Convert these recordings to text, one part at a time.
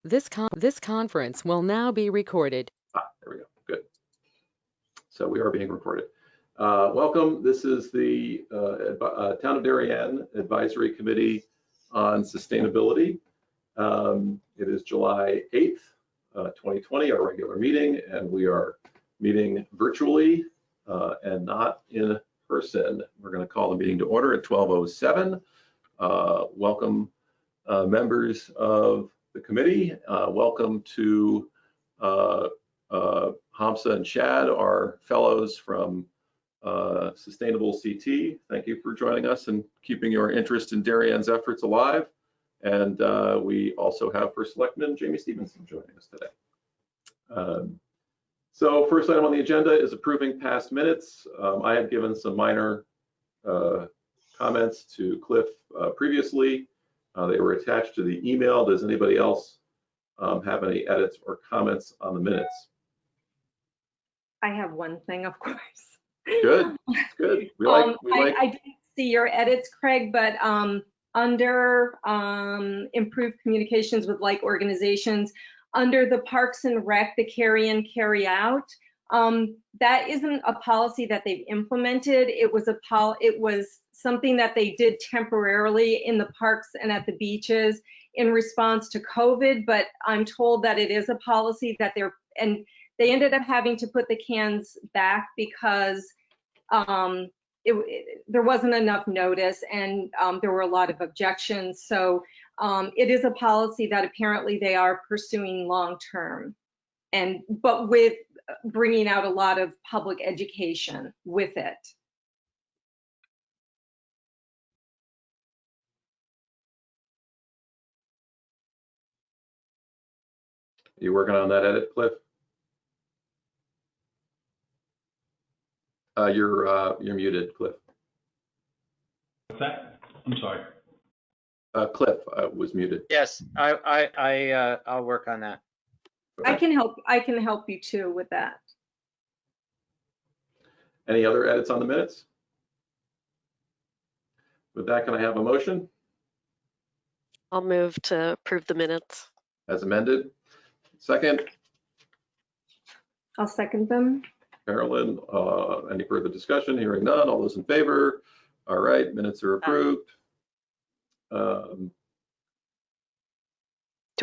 This conference will now be recorded. There we go. Good. So we are being recorded. Welcome. This is the Town of Darien Advisory Committee on Sustainability. It is July 8th, 2020, our regular meeting, and we are meeting virtually and not in person. We're going to call the meeting to order at 12:07. Welcome, members of the committee. Welcome to Hamza and Chad, our fellows from Sustainable CT. Thank you for joining us and keeping your interest in Darien's efforts alive. And we also have First Selectman Jamie Stevenson joining us today. So first item on the agenda is approving past minutes. I had given some minor comments to Cliff previously. They were attached to the email. Does anybody else have any edits or comments on the minutes? I have one thing, of course. Good, it's good. I didn't see your edits, Craig, but under improved communications with like organizations, under the Parks and Rec, the carry in, carry out, that isn't a policy that they've implemented. It was something that they did temporarily in the parks and at the beaches in response to COVID, but I'm told that it is a policy that they ended up having to put the cans back because there wasn't enough notice and there were a lot of objections. So it is a policy that apparently they are pursuing long-term, but with bringing out a lot of public education with it. You working on that edit, Cliff? You're muted, Cliff. What's that? I'm sorry. Cliff was muted. Yes, I'll work on that. Okay. I can help you too with that. Any other edits on the minutes? With that, can I have a motion? I'll move to approve the minutes. As amended. Second. I'll second them. Carolyn, any further discussion? Hearing none. All those in favor? All right, minutes are approved. Do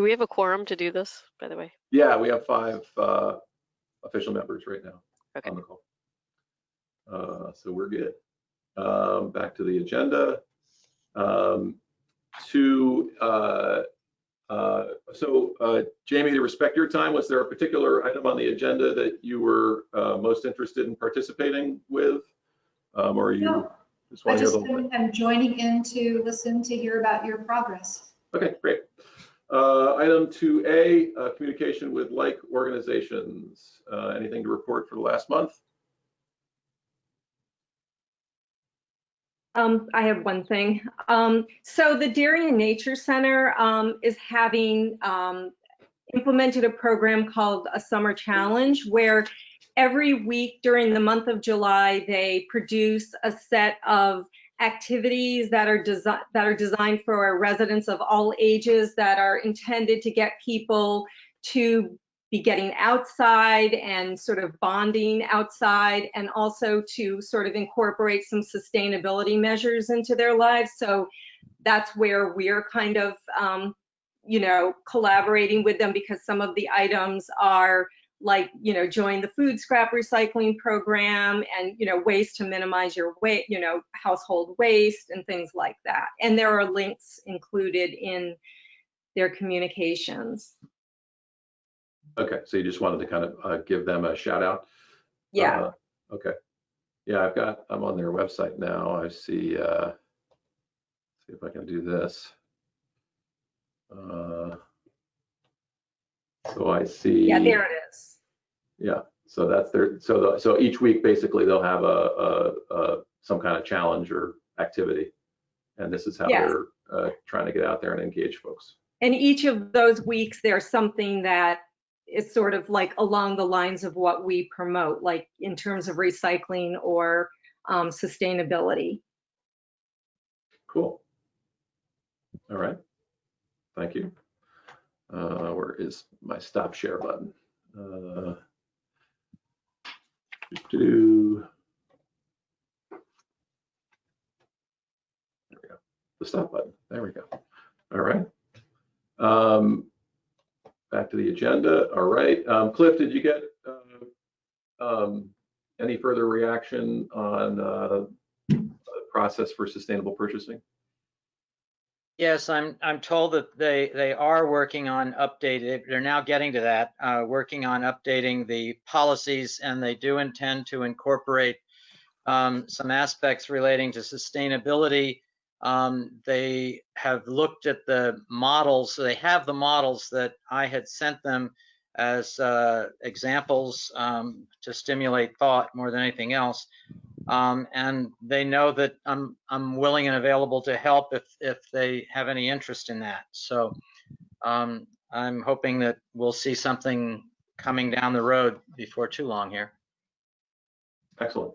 we have a quorum to do this, by the way? Yeah, we have 5 official members right now on the call. So we're good. Back to the agenda. Jamie, to respect your time, was there a particular item on the agenda that you were most interested in participating with? Or you no, just want to hear the whole thing? I'm joining in to listen to hear about your progress. Okay, great. Item 2A, communication with like organizations. Anything to report for the last month? I have one thing. So the Darien Nature Center is having implemented a program called a Summer Challenge, where every week during the month of July, they produce a set of activities that are designed for our residents of all ages that are intended to get people to be getting outside and sort of bonding outside, and also to sort of incorporate some sustainability measures into their lives. So that's where we're kind of, collaborating with them, because some of the items are like, join the food scrap recycling program and, ways to minimize your weight, household waste and things like that. And there are links included in their communications. Okay, so you just wanted to kind of give them a shout out? Yeah. Okay. Yeah, I'm on their website now. I see, see if I can do this. So I see. Yeah, there it is. Yeah, so that's their, so each week basically they'll have some kind of challenge or activity. And this is how they're trying to get out there and engage folks. And each of those weeks, there's something that is sort of like along the lines of what we promote, like in terms of recycling or sustainability. Cool. All right. Thank you. Where is my stop share button? There we go. The stop button. There we go. All right. Back to the agenda. All right. Cliff, did you get any further reaction on the process for sustainable purchasing? Yes, I'm told that they are working on updating. They're now getting to that, working on updating the policies, and they do intend to incorporate some aspects relating to sustainability. They have looked at the models. So they have the models that I had sent them as examples to stimulate thought more than anything else. And they know that I'm willing and available to help if they have any interest in that. So I'm hoping that we'll see something coming down the road before too long here. Excellent.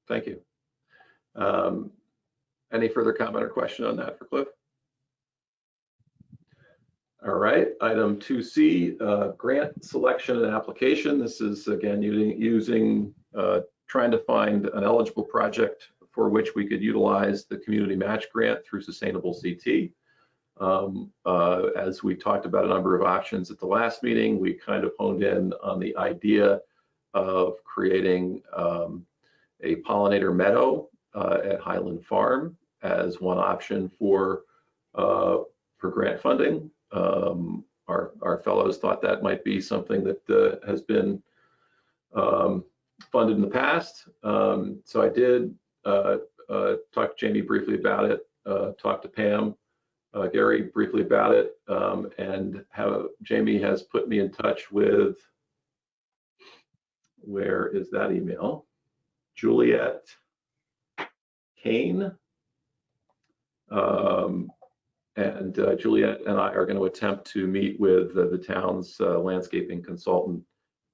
Thank you. Any further comment or question on that for Cliff? All right, item 2C, grant selection and application. This is again trying to find an eligible project for which we could utilize the community match grant through Sustainable CT. As we talked about a number of options at the last meeting, we kind of honed in on the idea of creating a pollinator meadow at Highland Farm as one option for grant funding. Our fellows thought that might be something that has been funded in the past. So I did talk to Jamie briefly about it, talk to Pam, Gary briefly about it, and Jamie has put me in touch with, where is that email? Juliet Kane. And Juliet and I are going to attempt to meet with the town's landscaping consultant,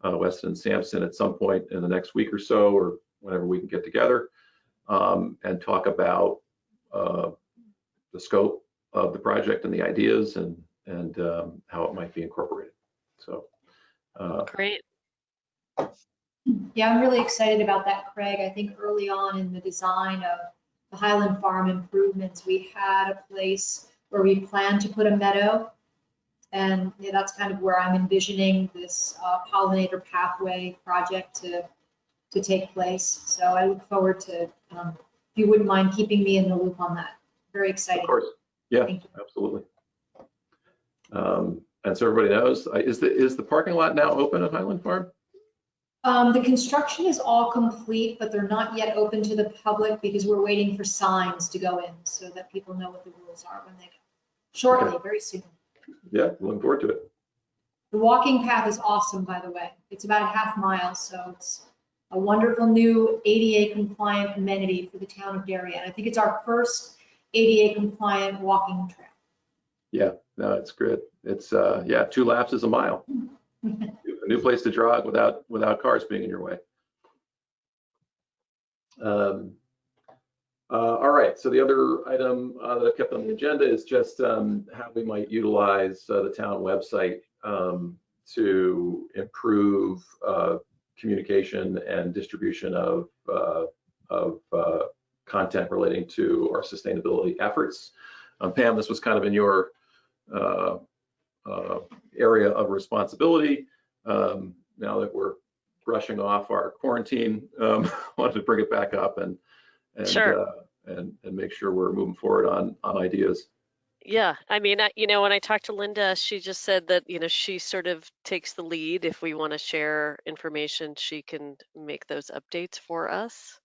Weston Sampson, at some point in the next week or so, or whenever we can get together, and talk about the scope of the project and the ideas and how it might be incorporated. So Great. Yeah, I'm really excited about that, Craig. I think early on in the design of the Highland Farm improvements, we had a place where we planned to put a meadow. And yeah, that's kind of where I'm envisioning this pollinator pathway project to take place. So I look forward to, if you wouldn't mind keeping me in the loop on that. Very exciting. of course, yeah, absolutely. And so everybody knows, is the parking lot now open at Highland Farm? The construction is all complete, but they're not yet open to the public because we're waiting for signs to go in so that people know what the rules are when they go. Shortly, Okay. very soon. Yeah, looking forward to it. The walking path is awesome, by the way. It's about a half mile, so it's a wonderful new ADA compliant amenity for the town of Darien. I think it's our first ADA compliant walking trail. Yeah, no, it's good. It's yeah, 2 laps is a mile. A new place to jog without cars being in your way. All right, so the other item that I've kept on the agenda is just how we might utilize the town website to improve communication and distribution of content relating to our sustainability efforts. Pam, this was kind of in your area of responsibility. Now that we're brushing off our quarantine, wanted to bring it back up and Sure. And make sure we're moving forward on ideas. Yeah, I mean, when I talked to Linda, she just said that, she sort of takes the lead. If we want to share information, she can make those updates for us.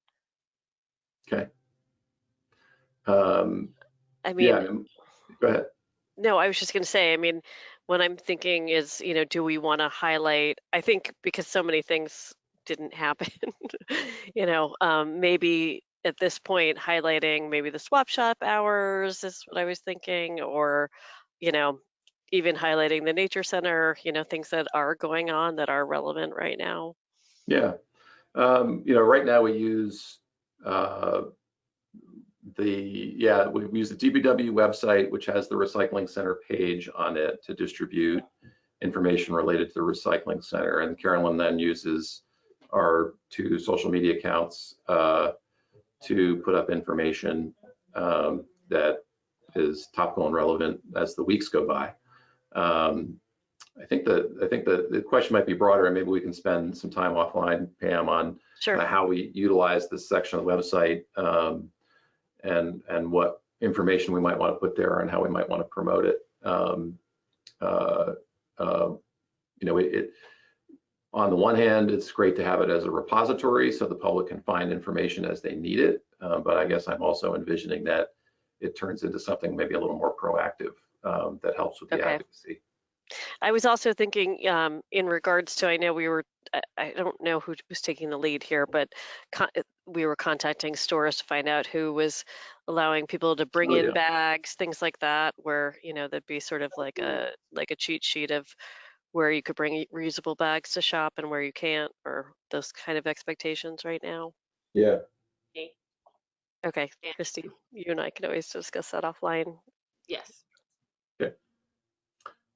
Okay. I mean, Yeah, go ahead. no, I was just going to say, I mean, what I'm thinking is, do we want to highlight, I think because so many things didn't happen, maybe at this point highlighting maybe the swap shop hours is what I was thinking, or, even highlighting the nature center, things that are going on that are relevant right now. Yeah. Right now we use we use the DPW website, which has the recycling center page on it to distribute information related to the recycling center. And Carolyn then uses our 2 social media accounts to put up information that is topical and relevant as the weeks go by. I think the question might be broader, and maybe we can spend some time offline, Pam, on Sure. how we utilize this section of the website, and what information we might want to put there and how we might want to promote it. On the one hand, it's great to have it as a repository so the public can find information as they need it. But I guess I'm also envisioning that it turns into something maybe a little more proactive that helps with the advocacy. I was also thinking in regards to, I know I don't know who was taking the lead here, but we were contacting stores to find out who was allowing people to bring in bags, things like that, where, there'd be sort of like a cheat sheet of where you could bring reusable bags to shop and where you can't, or those kind of expectations right now. Yeah. Okay, Christy, you and I can always discuss that offline. Yes. Okay.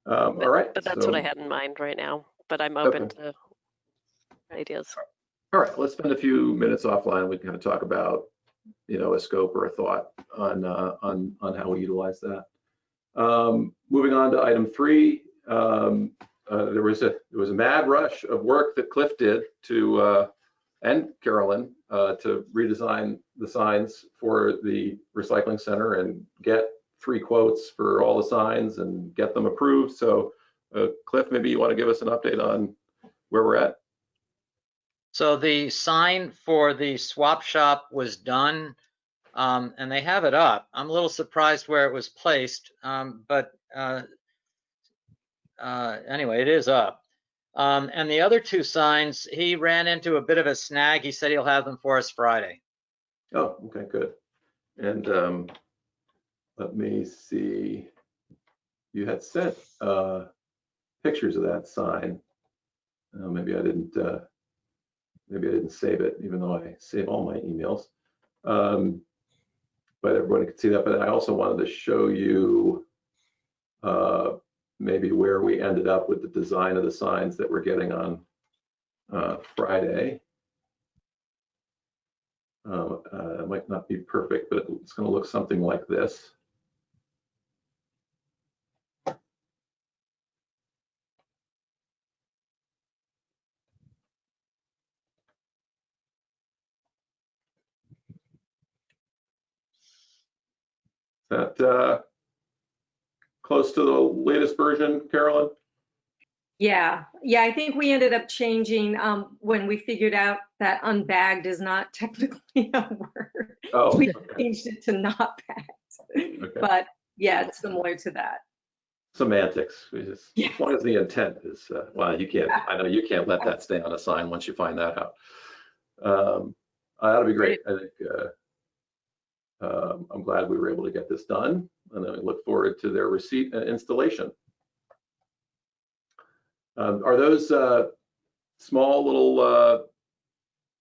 All right. But that's what I had in mind right now, but I'm open to ideas. All right, let's spend a few minutes offline. We can kind of talk about, a scope or a thought on how we utilize that. Moving on to item 3, there was a mad rush of work that Cliff did and Carolyn to redesign the signs for the recycling center and get 3 quotes for all the signs and get them approved. So Cliff, maybe you want to give us an update on where we're at? So the sign for the swap shop was done, and they have it up. I'm a little surprised where it was placed, but anyway, it is up. And the other 2 signs, he ran into a bit of a snag. He said he'll have them for us Friday. Oh, okay, good. And let me see. You had sent pictures of that sign. Maybe I didn't save it, even though I save all my emails. But everybody could see that. But I also wanted to show you maybe where we ended up with the design of the signs that we're getting on Friday. It might not be perfect, but it's going to look something like this. That close to the latest version, Carolyn? Yeah, I think we ended up changing when we figured out that unbagged is not technically a word. Oh, we okay. changed it to not bagged. Okay. But yeah, it's similar to that. Semantics. As long as the intent is, well, you can't, I know you can't let that stay on a sign once you find that out. That'll be great. I think I'm glad we were able to get this done, and I look forward to their receipt and installation. Are those small little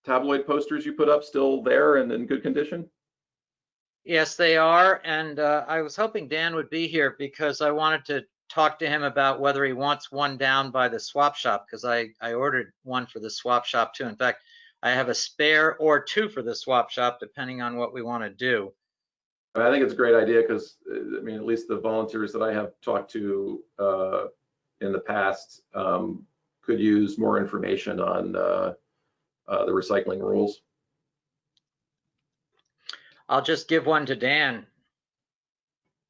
tabloid posters you put up still there and in good condition? Yes, they are. And I was hoping Dan would be here because I wanted to talk to him about whether he wants one down by the swap shop, because I ordered one for the swap shop too. In fact, I have a spare or 2 for the swap shop, depending on what we want to do. I think it's a great idea because, I mean, at least the volunteers that I have talked to in the past could use more information on the recycling rules. I'll just give one to Dan.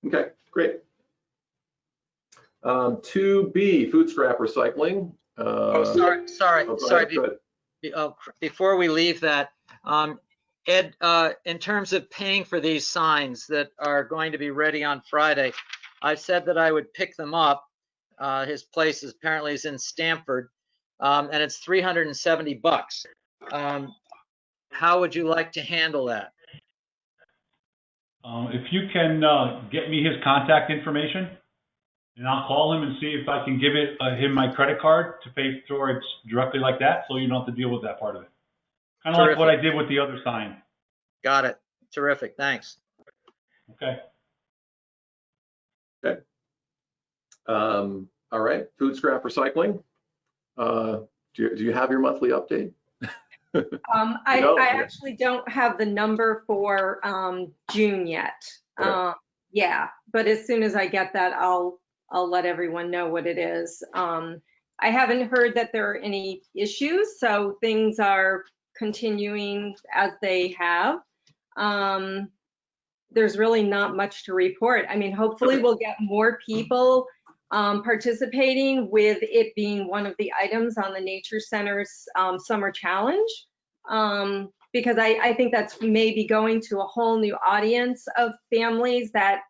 Okay, great. 2B, food scrap recycling. Sorry. Before we leave that, Ed, in terms of paying for these signs that are going to be ready on Friday, I said that I would pick them up. His place apparently is in Stamford, and it's $370. How would you like to handle that? If you can get me his contact information, and I'll call him and see if I can give him my credit card to pay towards directly like that, so you don't have to deal with that part of it. Kind of like what I did with the other sign. Got it. Terrific. Thanks. Okay. Okay. All right, food scrap recycling. Do you have your monthly update? I No? Okay. actually don't have the number for June yet. Okay. Yeah, but as soon as I get that, I'll let everyone know what it is. I haven't heard that there are any issues, so things are continuing as they have. There's really not much to report. I mean, hopefully Okay. we'll get more people participating, with it being one of the items on the Nature Center's summer challenge. Because I think that's maybe going to a whole new audience of families that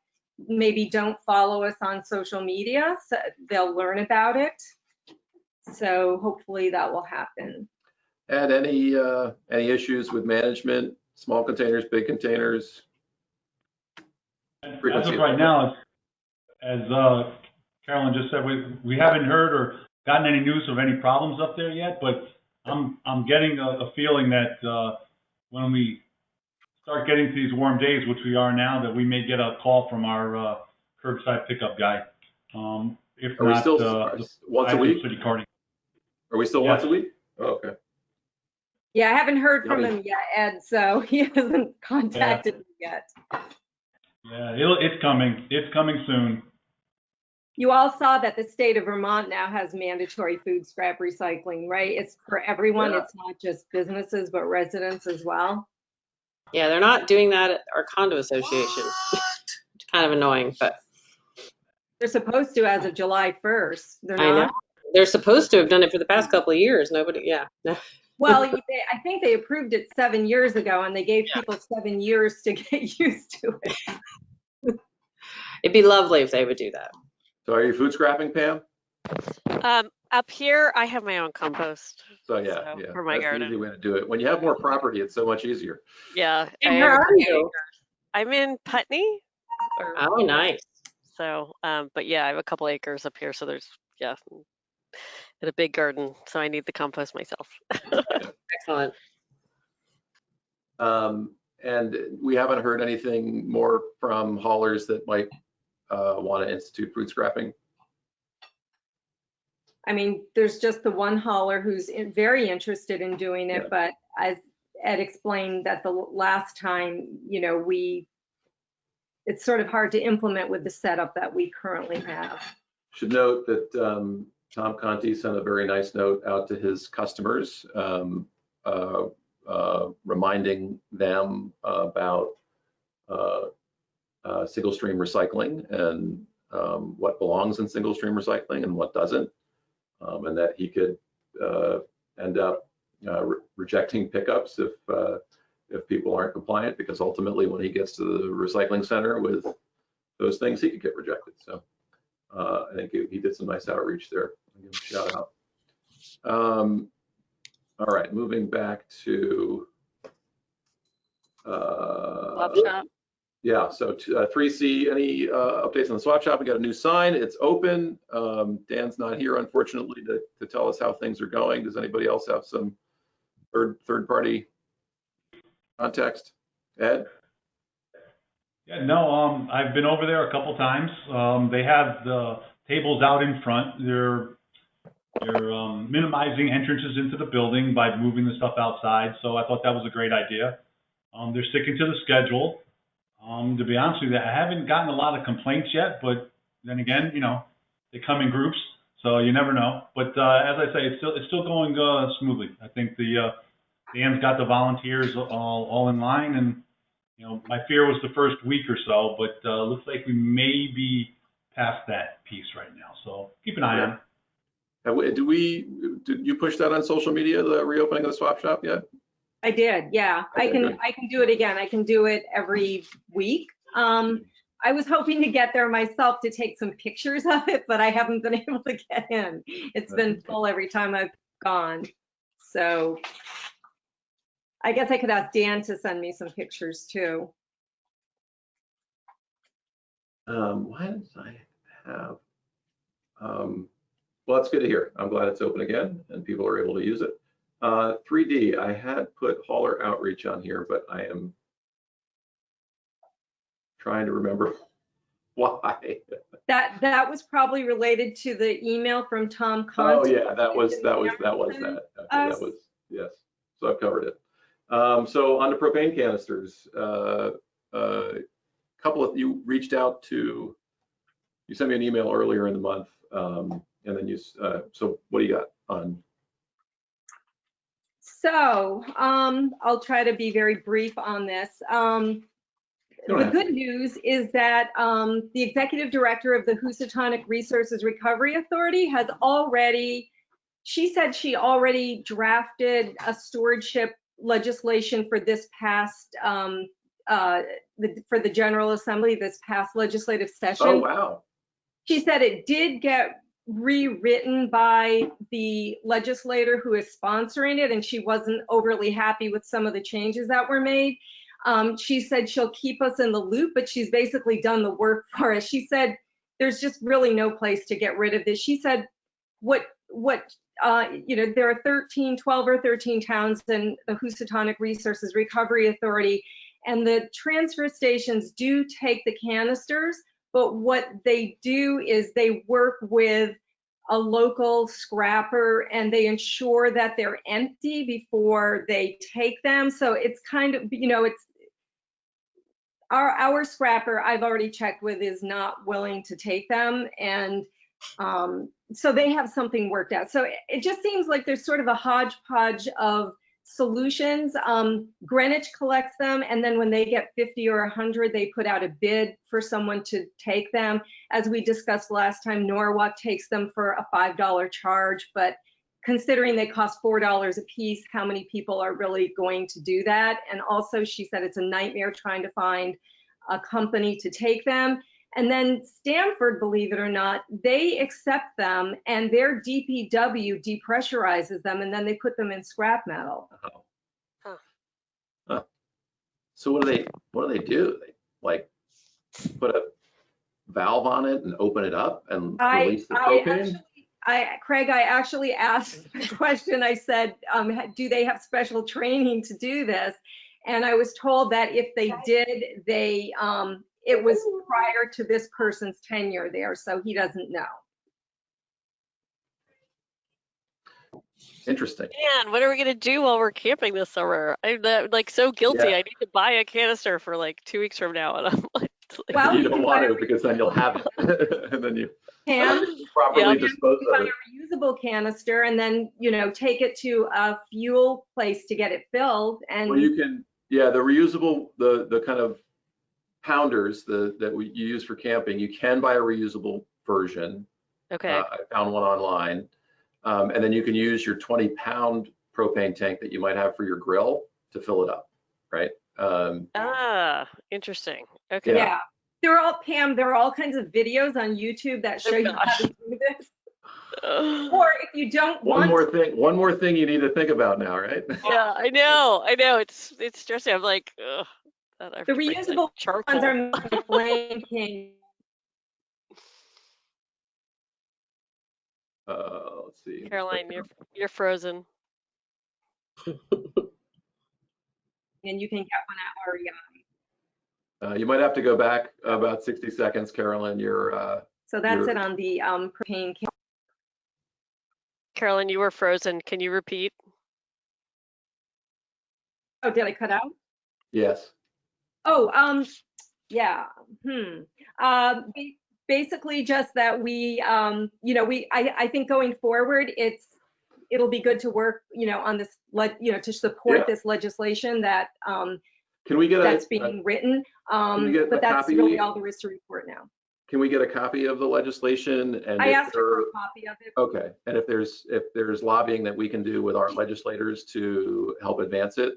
maybe don't follow us on social media, so they'll learn about it. So hopefully that will happen. And any issues with management, small containers, big containers? As of right now, as Carolyn just said, we haven't heard or gotten any news of any problems up there yet, but I'm getting a feeling that when we start getting to these warm days, which we are now, that we may get a call from our curbside pickup guy. If Are we not, still once a week? City carding. Are we still Yes. once a week? Oh, okay. Yeah, I haven't heard from Yummy. him yet, Ed, so he hasn't contacted me yet. Yeah, it's coming. It's coming soon. You all saw that the state of Vermont now has mandatory food scrap recycling, right? It's for everyone. Yeah. It's not just businesses, but residents as well. Yeah, they're not doing that at our condo association. It's kind of annoying, but They're supposed to as of July 1st. They're I know. not. They're supposed to have done it for the past couple of years. Nobody, yeah. Well, I think they approved it 7 years ago, and they gave people 7 years to get used to it. It'd be lovely if they would do that. So are you food scrapping, Pam? Up here, I have my own compost. So yeah, For my that's garden. the easy way to do it. When you have more property, it's so much easier. Yeah. And where are you? I'm in Putney. Oh, nice. So, but yeah, I have a couple acres up here, so there's, and a big garden, so I need the compost myself. Excellent. And we haven't heard anything more from haulers that might want to institute food scrapping. I mean, there's just the one hauler who's very interested in doing it, but as Ed explained that the last time, it's sort of hard to implement with the setup that we currently have. Should note that Tom Conti sent a very nice note out to his customers, reminding them about single stream recycling and what belongs in single stream recycling and what doesn't, and that he could end up rejecting pickups if people aren't compliant, because ultimately when he gets to the recycling center with those things, he could get rejected. So I think he did some nice outreach there. I'll give him a shout out. All right, moving back to Swap shop. yeah, so 3C, any updates on the swap shop? We got a new sign, it's open. Dan's not here, unfortunately, to tell us how things are going. Does anybody else have some third party context? Ed? Yeah, no, I've been over there a couple times. They have the tables out in front. They're minimizing entrances into the building by moving the stuff outside. So I thought that was a great idea. They're sticking to the schedule. To be honest with you, I haven't gotten a lot of complaints yet, but then again, they come in groups, so you never know. But as I say, it's still going smoothly. I think Dan's got the volunteers all in line, and my fear was the first week or so, but looks like we may be past that piece right now. So keep an eye on it. Did you push that on social media, the reopening of the swap shop yet? I did, yeah. Okay, I can do it again. I can do it every week. I was hoping to get there myself to take some pictures of it, but I haven't been able to get in. It's been full every time I've gone. So I guess I could ask Dan to send me some pictures too. Why did I have, well, it's good to hear. I'm glad it's open again and people are able to use it. 3D, I had put hauler outreach on here, but I am trying to remember why. That was probably related to the email from Tom Oh Conti. yeah, that was that. Okay, that was, yes. So I've covered it. So on the propane canisters, couple of you reached out to. You sent me an email earlier in the month, and then you. So what do you got on? So I'll try to be very brief on this. The good news is that the executive director of the Housatonic Resources Recovery Authority has already, she said she already drafted a stewardship legislation for this past, for the General Assembly, this past legislative session. Oh, wow. She said it did get rewritten by the legislator who is sponsoring it, and she wasn't overly happy with some of the changes that were made. She said she'll keep us in the loop, but she's basically done the work for us. She said there's just really no place to get rid of this. She said there are 12 or 13 towns in the Housatonic Resources Recovery Authority, and the transfer stations do take the canisters, but what they do is they work with a local scrapper and they ensure that they're empty before they take them. So it's kind of, it's our scrapper I've already checked with is not willing to take them. And so they have something worked out. So it just seems like there's sort of a hodgepodge of solutions. Greenwich collects them, and then when they get 50 or 100, they put out a bid for someone to take them. As we discussed last time, Norwalk takes them for a $5 charge, but considering they cost $4 a piece, how many people are really going to do that? And also, she said it's a nightmare trying to find a company to take them. And then Stanford, believe it or not, they accept them and their DPW depressurizes them and then they put them in scrap metal. Huh. So what do they do? They like put a valve on it and open it up and release the propane? Craig, I actually asked the question. I said, do they have special training to do this? And I was told that if they did, it was prior to this person's tenure there, so he doesn't know. Interesting. Man, what are we gonna do while we're camping this summer? I'm like so guilty. Yeah. I need to buy a canister for like 2 weeks from now, and I'm like, well, you don't want to because then you'll have it, and then you properly dispose of it. A reusable canister, and then take it to a fuel place to get it filled. And well, you can, yeah, the reusable, the kind of pounders that you use for camping, you can buy a reusable version. Okay. I found one online, and then you can use your 20-pound propane tank that you might have for your grill to fill it up, right? Interesting. Okay. Yeah, there are all kinds of videos on YouTube that show you how to do this. Or if you don't one more thing you need to think about now, right? Yeah, I know. It's stressing. I'm like, ugh. The reusable ones are Flame King. Let's see. Caroline, you're frozen. And you can get one at REI. You might have to go back about 60 seconds, Carolyn. So that's it on the propane. Carolyn, you were frozen. Can you repeat? Oh, did I cut out? Yes. Oh, yeah. Basically just that I think going forward, it'll be good to work, on this, to support this legislation that can we get that's being written. But that's really all there is to report now. Can we get a copy of the legislation? And I asked her for a copy of it. Okay, and if there's lobbying that we can do with our legislators to help advance it,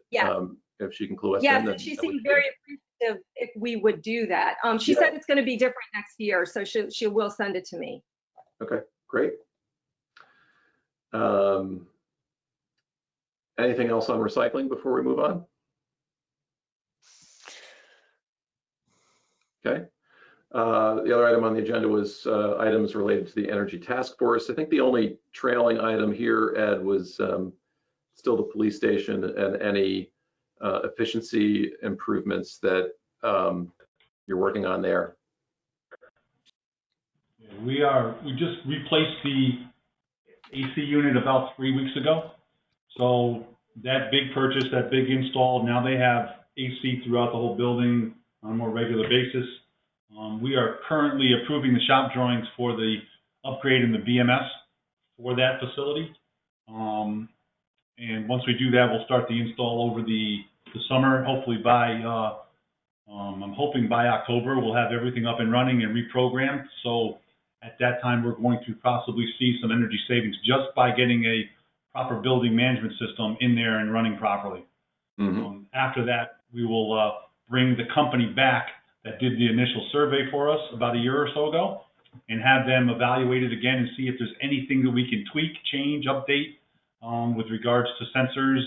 if she can clue us in. Yes, and she seemed very appreciative if we would do that. She said it's going to be different next year, so she will send it to me. Okay, great. Anything else on recycling before we move on? Okay. The other item on the agenda was items related to the Energy Task Force. I think the only trailing item here, Ed, was still the police station and any efficiency improvements that you're working on there? We just replaced the AC unit about 3 weeks ago. So that big purchase, that big install, now they have AC throughout the whole building on a more regular basis. We are currently approving the shop drawings for the upgrade in the BMS for that facility. And once we do that, we'll start the install over the summer. Hopefully I'm hoping by October, we'll have everything up and running and reprogrammed. So at that time, we're going to possibly see some energy savings just by getting a proper building management system in there and running properly. Mm-hmm. After that, we will bring the company back that did the initial survey for us about a year or so ago and have them evaluate it again and see if there's anything that we can tweak, change, update with regards to sensors,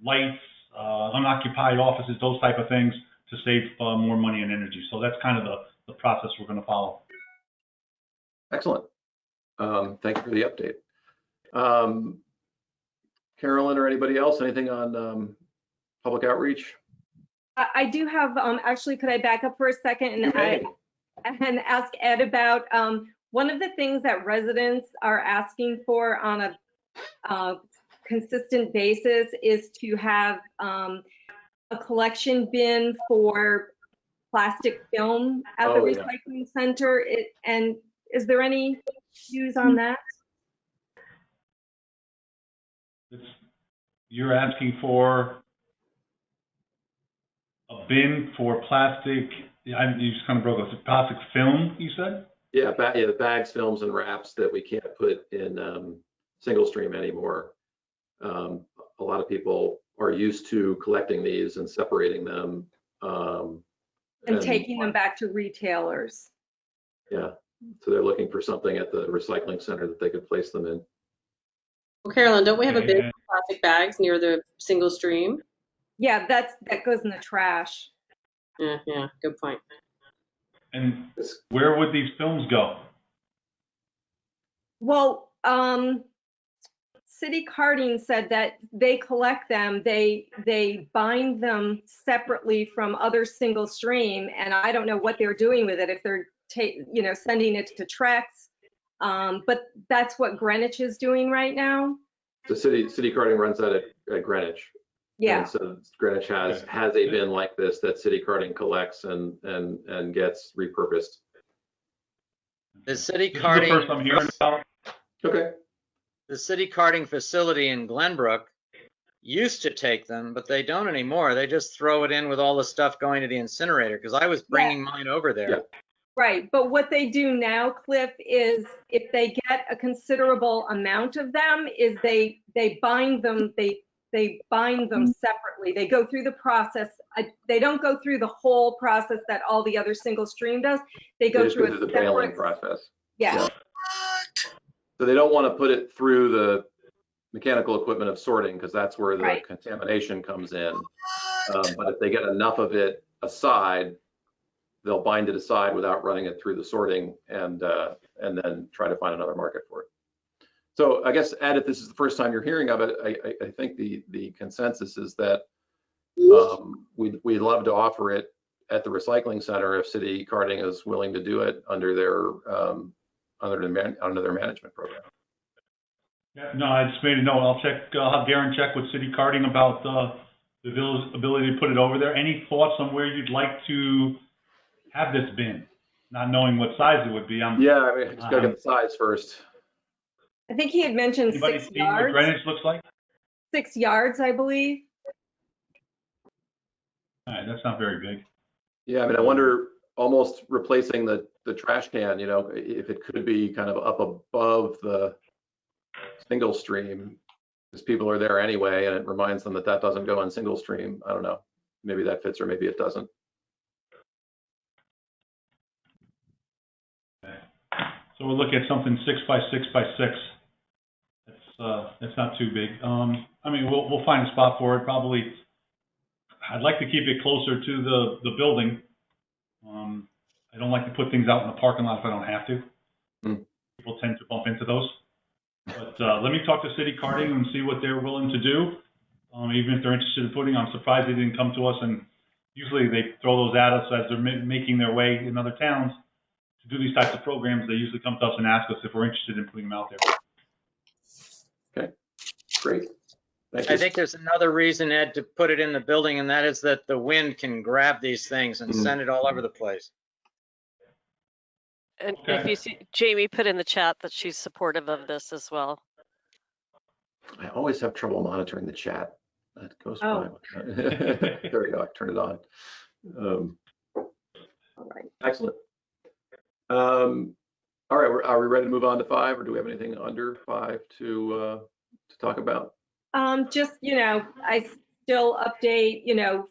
lights, unoccupied offices, those type of things to save more money and energy. So that's kind of the process we're going to follow. Excellent. Thank you for the update. Carolyn or anybody else, anything on public outreach? I do have, actually, could I back up for a second and ask Ed about one of the things that residents are asking for on a consistent basis is to have a collection bin for plastic film at the recycling center. And is there any views on that? You're asking for a bin for plastic, you just kind of broke up, plastic film, you said? Yeah, the bags, films, and wraps that we can't put in single stream anymore. A lot of people are used to collecting these and separating them. And taking them back to retailers. Yeah, so they're looking for something at the recycling center that they could place them in. Well, Carolyn, don't we have a bin for plastic bags near the single stream? Yeah, that goes in the trash. Yeah, good point. And where would these films go? Well, City Carting said that they collect them, they bind them separately from other single stream, and I don't know what they're doing with it, if they're sending it to Trex, but that's what Greenwich is doing right now. The City Carting runs that at Greenwich. Yeah. And so Greenwich has a bin like this that City Carting collects and gets repurposed. The City This Carting. is the first I'm hearing about. Okay. The City Carting facility in Glenbrook used to take them, but they don't anymore. They just throw it in with all the stuff going to the incinerator, because I was bringing mine over there. Yeah. Right, but what they do now, Cliff, is if they get a considerable amount of them, is they bind them, they bind them separately. They go through the process. They don't go through the whole process that all the other single stream does. They go through the baling process. Yeah. So they don't want to put it through the mechanical equipment of sorting, because that's where the contamination comes in. But if they get enough of it aside, they'll bind it aside without running it through the sorting, and then try to find another market for it. So I guess, Ed, if this is the first time you're hearing of it, I think the consensus is that we'd love to offer it at the recycling center if City Carting is willing to do it under their management program. Yeah, no, I just made a note. I'll have Darren check with City Carting about the ability to put it over there. Any thoughts on where you'd like to have this bin? Not knowing what size it would be. I mean, just gotta get the size first. I think he had mentioned Anybody 6 seen what yards. Greenwich looks like? 6 yards, I believe. All right, that's not very big. Yeah, I mean, I wonder, almost replacing the trash can, if it could be kind of up above the single stream, because people are there anyway, and it reminds them that doesn't go on single stream. I don't know. Maybe that fits, or maybe it doesn't. Okay. So we'll look at something 6 by 6 by 6. That's not too big. I mean, we'll find a spot for it. Probably, I'd like to keep it closer to the building. I don't like to put things out in the parking lot if I don't have to. People tend to bump into those. But let me talk to City Carting and see what they're willing to do. Even if they're interested in putting, I'm surprised they didn't come to us and usually they throw those at us as they're making their way in other towns to do these types of programs. They usually come to us and ask us if we're interested in putting them out there. Okay, great. Thank you. I think there's another reason, Ed, to put it in the building, and that is that the wind can grab these things and send it all over the place. And Okay. if you see, Jamie put in the chat that she's supportive of this as well. I always have trouble monitoring the chat. That goes Oh. by. There we go. I turned it on. All right. Excellent. All right, are we ready to move on to 5, or do we have anything under 5 to talk about? Just, I still update,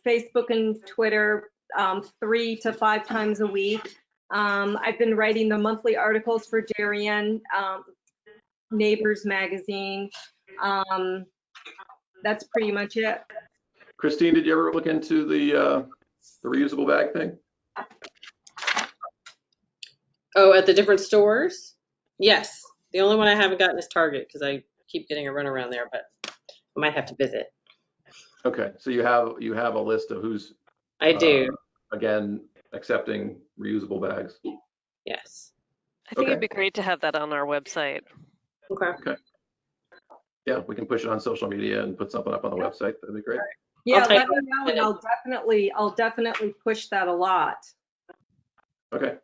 Facebook and Twitter 3 to 5 times a week. I've been writing the monthly articles for Darien, Neighbors magazine. That's pretty much it. Christine, did you ever look into the reusable bag thing? Oh, at the different stores? Yes. The only one I haven't gotten is Target because I keep getting a runaround there, but I might have to visit. Okay, so you have a list of who's I do. Again accepting reusable bags. Yes. I think Okay. it'd be great to have that on our website. Okay. Yeah, we can push it on social media and put something up on the website. That'd be great. Yeah, I'll take let me know, and I'll definitely push that a lot. Okay.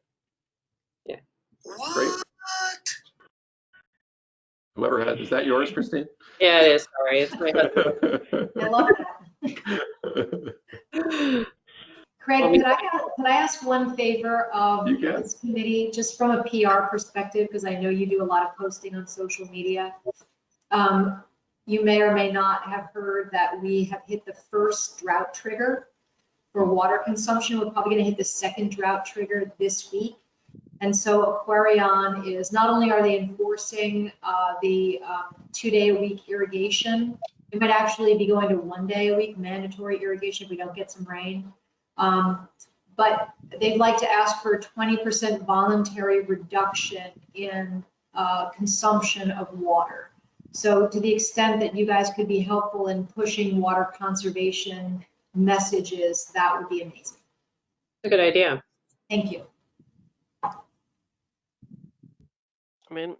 Yeah. Great. Whoever had, is that yours, Christine? Yeah, it is. Sorry, it's my husband. I love that. Craig, could I ask one favor of You can. this committee, just from a PR perspective, because I know you do a lot of posting on social media. You may or may not have heard that we have hit the first drought trigger for water consumption. We're probably going to hit the second drought trigger this week. And so Aquarion is, not only are they enforcing the 2-day-a-week irrigation, it might actually be going to 1-day-a-week mandatory irrigation if we don't get some rain. But they'd like to ask for a 20% voluntary reduction in consumption of water. So to the extent that you guys could be helpful in pushing water conservation messages, that would be amazing. A good idea. Thank you. I mean,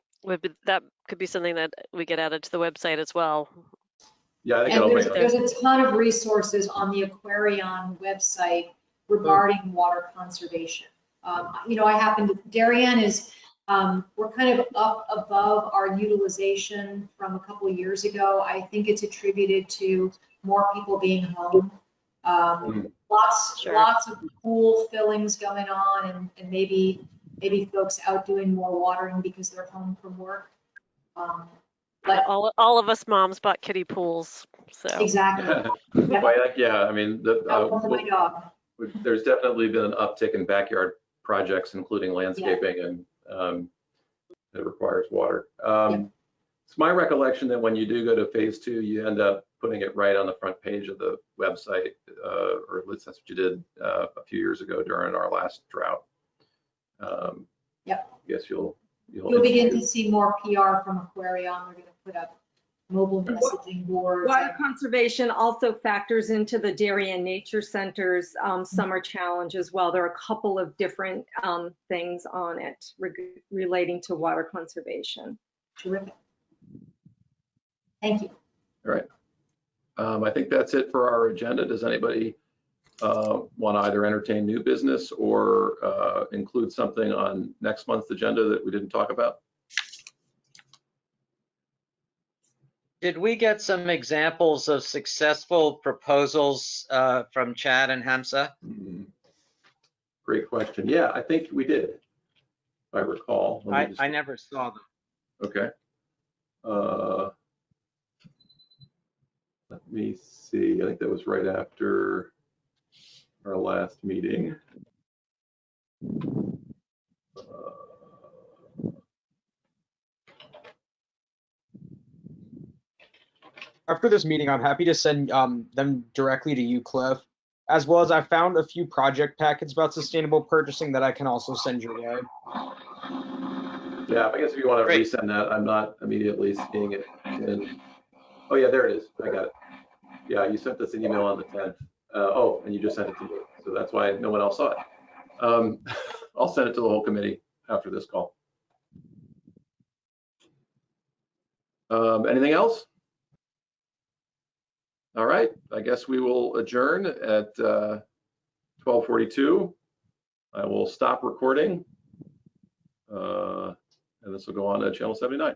that could be something that we get added to the website as well. Yeah, I think And it'll there's a ton of resources on the Aquarion website regarding water conservation. Darien is, we're kind of up above our utilization from a couple of years ago. I think it's attributed to more people being home. Lots of pool fillings going on, and maybe folks out doing more watering because they're home from work. But all of us moms bought kiddie pools, so. exactly. Yeah, I mean, My dog. there's definitely been an uptick in backyard projects, including landscaping, and it requires water. It's my recollection that when you do go to phase 2, you end up putting it right on the front page of the website, or at least that's what you did a few years ago during our last drought. Yep. I guess you'll begin to see more PR from Aquarion. We're going to put up mobile messaging boards. Water conservation also factors into the Darien Nature Center's summer challenge as well. There are a couple of different things on it relating to water conservation. Terrific. Thank you. All right. I think that's it for our agenda. Does anybody want to either entertain new business or include something on next month's agenda that we didn't talk about? Did we get some examples of successful proposals from Chad and Hamza? Great question. Yeah, I think we did, if I recall. I never saw them. Okay. Let me see. I think that was right after our last meeting. After this meeting, I'm happy to send them directly to you, Cliff, as well as I found a few project packets about sustainable purchasing that I can also send your way. Yeah, I guess if you want to resend that, I'm not immediately seeing it. Oh yeah, there it is. I got it. Yeah, you sent us an email on the 10th. And you just sent it to me. So that's why no one else saw it. I'll send it to the whole committee after this call. Anything else? All right, I guess we will adjourn at 12:42. I will stop recording, and this will go on to channel 79.